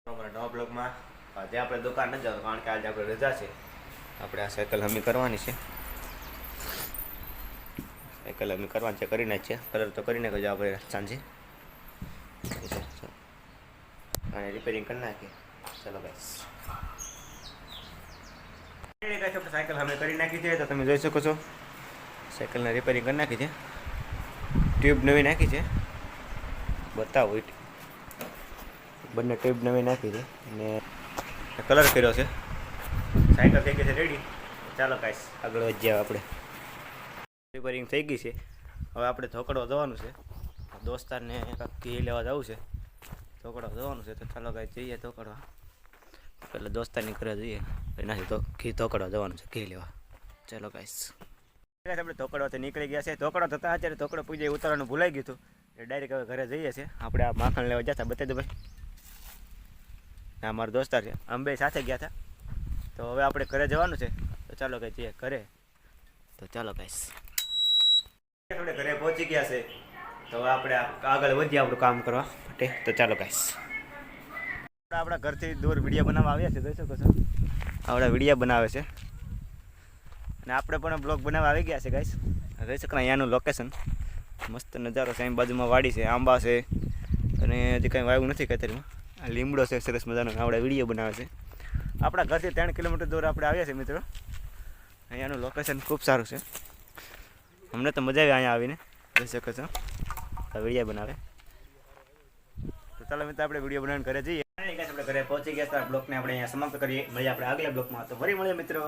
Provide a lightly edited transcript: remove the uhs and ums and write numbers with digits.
અમારા નવા બ્લોગમાં આજે આપણે દુકાન ન જવાનું કારણ કે આજે આપણે રજા છે. આપણે આ સાયકલ હમી કરવાની છે. સાયકલ હમી કરવાની છે, કરી નાખીએ. કલર તો કરી નાખ્યો આપણે સાંજે અને રિપેરિંગ કરી નાખીએ. ચલો ગાઈસ, આપણે સાયકલ હમી કરી નાખી છે. તો તમે જોઈ શકો છો સાયકલને રિપેરિંગ કરી નાખી છે. ટ્યુબ નવી નાખી છે. બતાવો બંને ટ્યુબ નવી નાખી છે અને કલર કર્યો છે. સાયકલ થઈ ગઈ છે રેડી. ચાલો ગાઈસ આગળ વધીએ. આપણે રિપેરિંગ થઈ ગઈ છે. હવે આપણે ધોકડવા જવાનું છે. દોસ્તારને ઘી લેવા જવું છે. ધોકડવા જવાનું છે તો ચાલો ગાઈસ જઈએ ધોકડવા. પહેલાં દોસ્તારની ઘરે જઈએ એનાથી તો ઘી ધોકડવા જવાનું છે ઘી લેવા. ચાલો ગાઈસ, આપણે ધોકડવાથી નીકળી ગયા છે. ધોકડવા થતા અત્યારે ધોકડો પૂજે ઉતારવાનું ભૂલાઈ ગયું હતું. ડાયરેક્ટ હવે ઘરે જઈએ છીએ. આપણે આ માખણ લેવા જતા બતાવી દો ભાઈ. ના મારા દોસ્તાર છે, અમે બે સાથે ગયા હતા. તો હવે આપણે ઘરે જવાનું છે તો ચાલો કઈ જઈએ ઘરે. તો ચાલો ગાઈસ, આપણે ઘરે પહોંચી ગયા છે. તો હવે આપણે આગળ વધીએ આપણું કામ કરવા માટે. તો ચાલો ગાઈસ, આપણા ઘરથી દૂર વિડીયો બનાવવા આવ્યા છે. જોઈ શકો છો આપણા વિડીયો બનાવે છે અને આપણે પણ બ્લોગ બનાવવા આવી ગયા છે ગાઈસ. જોઈ શકો અહીંયાનું લોકેશન મસ્ત નજારો છે. અહીં બાજુમાં વાડી છે, આંબા છે અને હજી કંઈ વાવ્યું નથી ખેતરમાં. આ લીમડો છે સરસ મજાનો. આપણે વિડીયો બનાવે છે. આપણા ઘરથી 3 કિલોમીટર દૂર આપણે આવ્યા છીએ મિત્રો. અહીંયાનું લોકેશન ખૂબ સારું છે. અમને તો મજા આવી અહીંયા આવીને. જોઈ શકો છો વિડીયો બનાવે. તો ચાલો મિત્રો આપણે વિડીયો બનાવીને ઘરે જઈએ. આપણે ઘરે પહોંચી ગયા હતા. બ્લોગને આપણે અહીંયા સમાપ્ત કરીએ. મળીએ આપણે આગલા બ્લોગમાં. તો ફરી મળીએ મિત્રો.